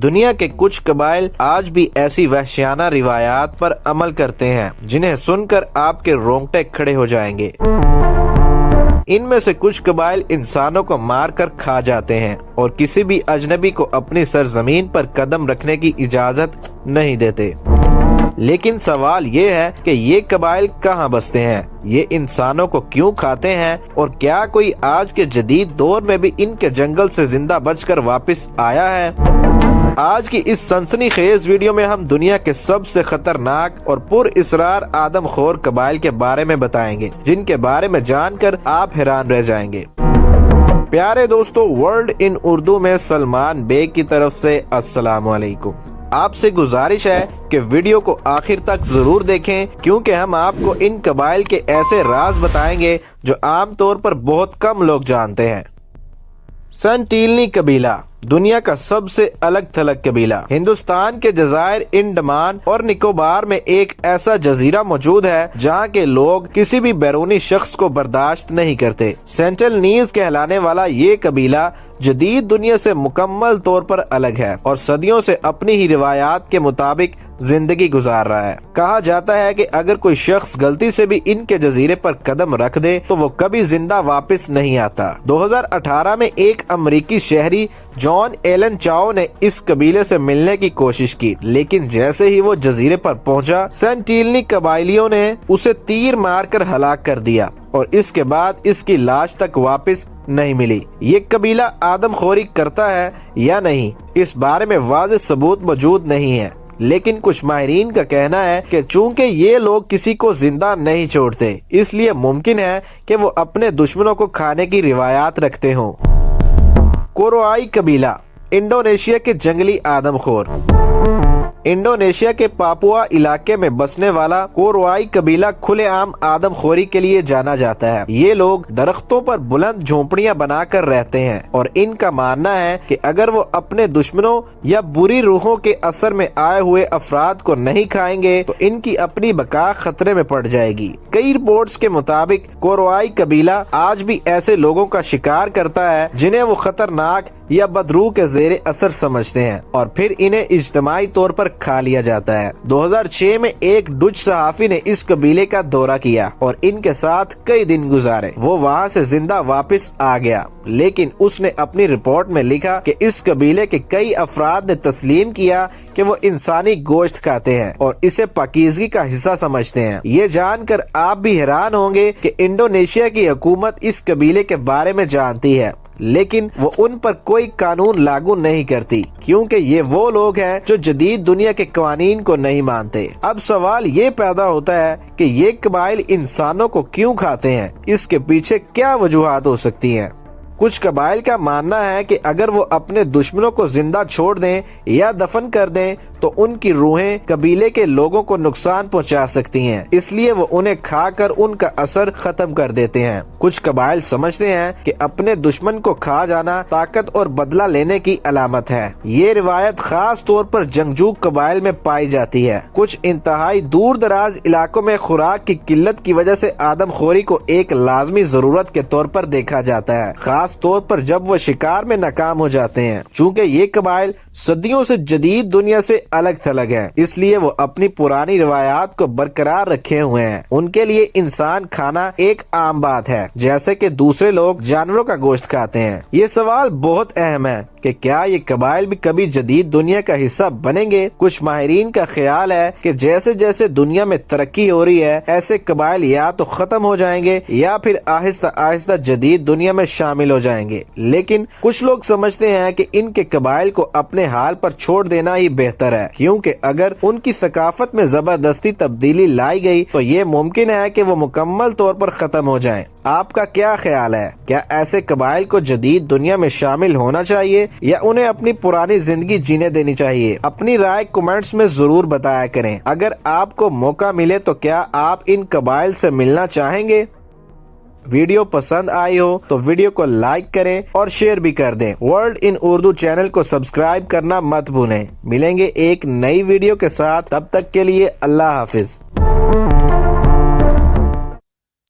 دنیا کے کچھ قبائل آج بھی ایسی وحشیانہ روایات پر عمل کرتے ہیں جنہیں سن کر آپ کے رونگٹے کھڑے ہو جائیں گے۔ ان میں سے کچھ قبائل انسانوں کو مار کر کھا جاتے ہیں اور کسی بھی اجنبی کو اپنی سرزمین پر قدم رکھنے کی اجازت نہیں دیتے۔ لیکن سوال یہ ہے کہ یہ قبائل کہاں بستے ہیں، یہ انسانوں کو کیوں کھاتے ہیں، اور کیا کوئی آج کے جدید دور میں بھی ان کے جنگل سے زندہ بچ کر واپس آیا ہے؟ آج کی اس سنسنی خیز ویڈیو میں ہم دنیا کے سب سے خطرناک اور پر اسرار آدم خور قبائل کے بارے میں بتائیں گے، جن کے بارے میں جان کر آپ حیران رہ جائیں گے۔ پیارے دوستو، ورلڈ ان اردو میں سلمان بیگ کی طرف سے السلام علیکم۔ آپ سے گزارش ہے کہ ویڈیو کو آخر تک ضرور دیکھیں، کیونکہ ہم آپ کو ان قبائل کے ایسے راز بتائیں گے جو عام طور پر بہت کم لوگ جانتے ہیں۔ سینٹیلنی قبیلہ دنیا کا سب سے الگ تھلگ قبیلہ۔ ہندوستان کے جزائر انڈمان اور نکوبار میں ایک ایسا جزیرہ موجود ہے جہاں کے لوگ کسی بھی بیرونی شخص کو برداشت نہیں کرتے۔ سینٹیلنیز کہلانے والا یہ قبیلہ جدید دنیا سے مکمل طور پر الگ ہے اور صدیوں سے اپنی ہی روایات کے مطابق زندگی گزار رہا ہے۔ کہا جاتا ہے کہ اگر کوئی شخص غلطی سے بھی ان کے جزیرے پر قدم رکھ دے تو وہ کبھی زندہ واپس نہیں آتا۔ 2018 میں ایک امریکی شہری جان ایلن چاؤ نے اس قبیلے سے ملنے کی کوشش کی، لیکن جیسے ہی وہ جزیرے پر پہنچا، سینٹیلنی قبائلیوں نے اسے تیر مار کر ہلاک کر دیا اور اس کے بعد اس کی لاش تک واپس نہیں ملی۔ یہ قبیلہ آدم خوری کرتا ہے یا نہیں، اس بارے میں واضح ثبوت موجود نہیں ہے، لیکن کچھ ماہرین کا کہنا ہے کہ چونکہ یہ لوگ کسی کو زندہ نہیں چھوڑتے، اس لیے ممکن ہے کہ وہ اپنے دشمنوں کو کھانے کی روایات رکھتے ہوں۔ کوروآئی قبیلہ انڈونیشیا کے جنگلی آدم خور۔ انڈونیشیا کے پاپوا علاقے میں بسنے والا کوروآئی قبیلہ کھلے عام آدم خوری کے لیے جانا جاتا ہے۔ یہ لوگ درختوں پر بلند جھونپڑیاں بنا کر رہتے ہیں اور ان کا ماننا ہے کہ اگر وہ اپنے دشمنوں یا بری روحوں کے اثر میں آئے ہوئے افراد کو نہیں کھائیں گے تو ان کی اپنی بقا خطرے میں پڑ جائے گی۔ کئی رپورٹس کے مطابق کوروآئی قبیلہ آج بھی ایسے لوگوں کا شکار کرتا ہے جنہیں وہ خطرناک یا بدروح کے زیر اثر سمجھتے ہیں اور پھر انہیں اجتماعی طور پر کھا لیا جاتا ہے۔ 2006 میں ایک ڈچ صحافی نے اس قبیلے کا دورہ کیا اور ان کے ساتھ کئی دن گزارے۔ وہ وہاں سے زندہ واپس آ گیا، لیکن اس نے اپنی رپورٹ میں لکھا کہ اس قبیلے کے کئی افراد نے تسلیم کیا کہ وہ انسانی گوشت کھاتے ہیں اور اسے پاکیزگی کا حصہ سمجھتے ہیں۔ یہ جان کر آپ بھی حیران ہوں گے کہ انڈونیشیا کی حکومت اس قبیلے کے بارے میں جانتی ہے، لیکن وہ ان پر کوئی قانون لاگو نہیں کرتی، کیونکہ یہ وہ لوگ ہیں جو جدید دنیا کے قوانین کو نہیں مانتے۔ اب سوال یہ پیدا ہوتا ہے کہ یہ قبائل انسانوں کو کیوں کھاتے ہیں؟ اس کے پیچھے کیا وجوہات ہو سکتی ہیں؟ کچھ قبائل کا ماننا ہے کہ اگر وہ اپنے دشمنوں کو زندہ چھوڑ دیں یا دفن کر دیں تو ان کی روحیں قبیلے کے لوگوں کو نقصان پہنچا سکتی ہیں، اس لیے وہ انہیں کھا کر ان کا اثر ختم کر دیتے ہیں۔ کچھ قبائل سمجھتے ہیں کہ اپنے دشمن کو کھا جانا طاقت اور بدلہ لینے کی علامت ہے۔ یہ روایت خاص طور پر جنگجو قبائل میں پائی جاتی ہے۔ کچھ انتہائی دور دراز علاقوں میں خوراک کی قلت کی وجہ سے آدم خوری کو ایک لازمی ضرورت کے طور پر دیکھا جاتا ہے، خاص طور پر جب وہ شکار میں ناکام ہو جاتے ہیں۔ چونکہ یہ قبائل صدیوں سے جدید دنیا سے الگ تھلگ ہیں، اس لیے وہ اپنی پرانی روایات کو برقرار رکھے ہوئے ہیں۔ ان کے لیے انسان کھانا ایک عام بات ہے، جیسے کہ دوسرے لوگ جانوروں کا گوشت کھاتے ہیں۔ یہ سوال بہت اہم ہے کہ کیا یہ قبائل بھی کبھی جدید دنیا کا حصہ بنیں گے؟ کچھ ماہرین کا خیال ہے کہ جیسے جیسے دنیا میں ترقی ہو رہی ہے، ایسے قبائل یا تو ختم ہو جائیں گے یا پھر آہستہ آہستہ جدید دنیا میں شامل ہو جائیں گے۔ لیکن کچھ لوگ سمجھتے ہیں کہ ان کے قبائل کو اپنے حال پر چھوڑ دینا ہی بہتر ہے، کیونکہ اگر ان کی ثقافت میں زبردستی تبدیلی لائی گئی تو یہ ممکن ہے کہ وہ مکمل طور پر ختم ہو جائیں۔ آپ کا کیا خیال ہے؟ کیا ایسے قبائل کو جدید دنیا میں شامل ہونا چاہیے یا انہیں اپنی پرانی زندگی جینے دینی چاہیے؟ اپنی رائے کمنٹس میں ضرور بتایا کریں۔ اگر آپ کو موقع ملے تو کیا آپ ان قبائل سے ملنا چاہیں گے؟ ویڈیو پسند آئی ہو تو ویڈیو کو لائک کریں اور شیئر بھی کر دیں۔ ورلڈ ان اردو چینل کو سبسکرائب کرنا مت بھولیں۔ ملیں گے ایک نئی ویڈیو کے ساتھ، تب تک کے لیے اللہ حافظ۔